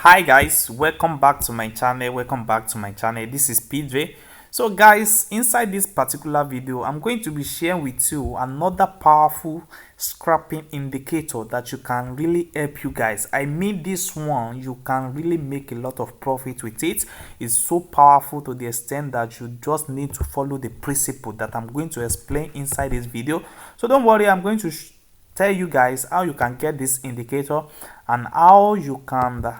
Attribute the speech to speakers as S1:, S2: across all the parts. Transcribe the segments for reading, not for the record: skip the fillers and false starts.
S1: Hi guys, welcome back to my channel. This is PJ. So guys, inside this particular video I'm going to be sharing with you another powerful scrapping indicator that you can really help you guys. I mean, this one you can really make a lot of profit with it. It's so powerful to the extent that you just need to follow the principle that I'm going to explain inside this video. So don't worry, I'm going to tell you guys how you can get this indicator and how you can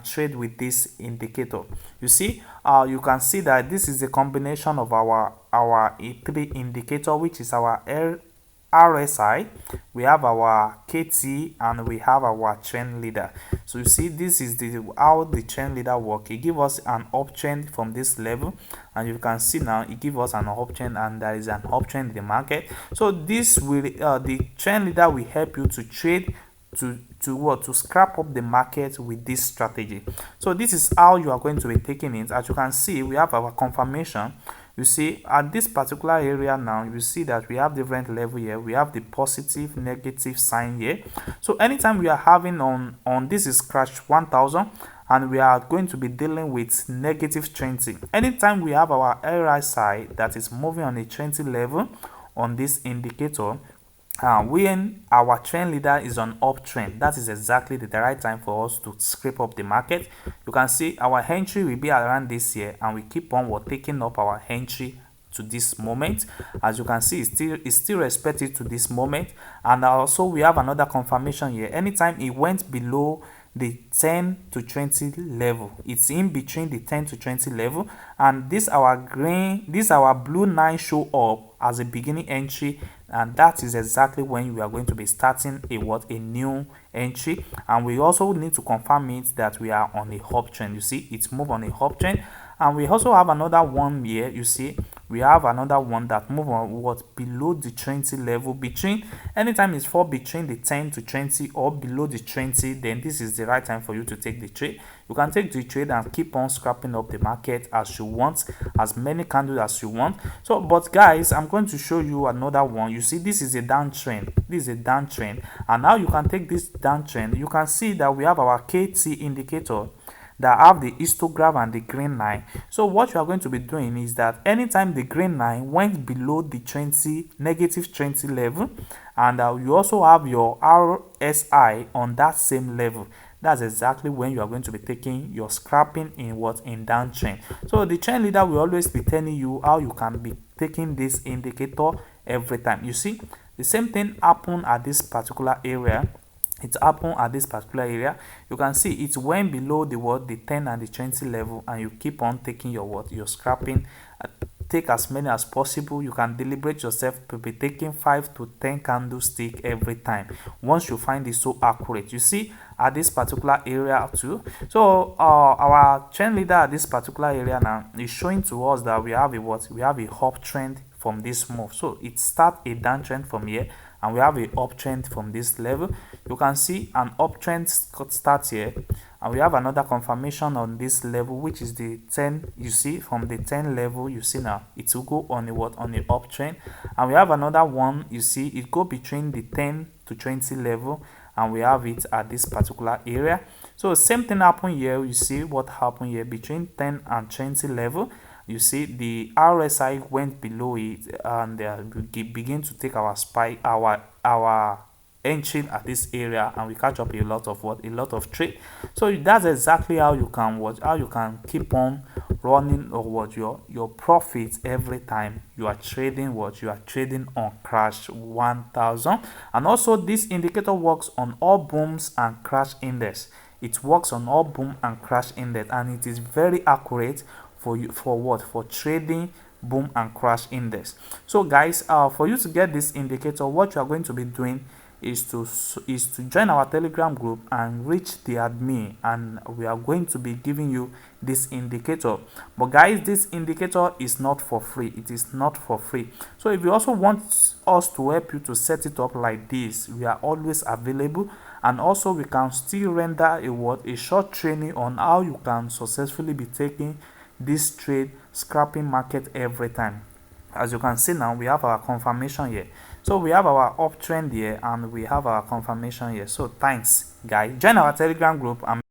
S1: trade with this indicator. You see, you can see that this is a combination of our E3 indicator, which is our RSI. We have our KT and we have our trend leader. So you see, this is how the trend leader work. It gives us an uptrend from this level, and you can see now it gives us an uptrend, and there is an uptrend in the market. So this will the trend leader will help you to trade to scrap up the market with this strategy. So this is how you are going to be taking it. As you can see, we have our confirmation. You see, at this particular area now, you see that we have different level here. We have the positive, negative sign here. So anytime we are having on this is crash 1000, and we are going to be dealing with negative 20. Anytime we have our RSI that is moving on a 20 level on this indicator, when our trend leader is on uptrend, that is exactly the right time for us to scrape up the market. You can see our entry will be around this here, and we keep on taking up our entry to this moment. As you can see, it's still respected to this moment. And also we have another confirmation here. Anytime it went below the 10 to 20 level, it's in between the 10 to 20 level, and this our blue line show up as a beginning entry, and that is exactly when we are going to be starting a new entry. And we also need to confirm it that we are on a uptrend. You see, it's move on a uptrend. And we also have another one here. You see, we have another one that move on below the 20 level. Between anytime it's fall between the 10 to 20 or below the 20, then this is the right time for you to take the trade. You can take the trade and keep on scrapping up the market as you want, as many candles as you want. So but guys, I'm going to show you another one. You see, this is a downtrend. And now you can take this downtrend. You can see that we have our KT indicator that have the histogram and the green line. So what you are going to be doing is that anytime the green line went below the negative 20 level, and you also have your RSI on that same level, that's exactly when you are going to be taking your scrapping in downtrend. So the trend leader will always be telling you how you can be taking this indicator every time. You see, the same thing happened at this particular area. You can see it went below the 10 and the 20 level, and you keep on taking your scrapping. Take as many as possible. You can deliberate yourself to be taking 5 to 10 candlestick every time once you find it so accurate. You see, at this particular area too. So our trend leader at this particular area now is showing to us that we have a uptrend from this move. So it starts a downtrend from here, and we have a uptrend from this level. You can see an uptrend starts here, and we have another confirmation on this level, which is the 10. You see, from the 10 level, you see now it will go on a uptrend, and we have another one. You see, it go between the 10 to 20 level, and we have it at this particular area. So same thing happened here. You see what happened here between 10 and 20 level. You see the RSI went below it, and we begin to take our entry at this area, and we catch up a lot of trade. So that's exactly how you can keep on running your profits every time you are trading on crash 1000. And also this indicator works on all booms and crash index. It works on all boom and crash index, and it is very accurate for trading boom and crash index. So guys, for you to get this indicator, what you are going to be doing is to join our Telegram group and reach the admin, and we are going to be giving you this indicator. But guys, this indicator is not for free. It is not for free. So if you also want us to help you to set it up like this, we are always available. And also we can still render a short training on how you can successfully be taking this trade scrapping market every time. As you can see now, we have our confirmation here. So we have our uptrend here and we have our confirmation here. So thanks guys, join our Telegram group and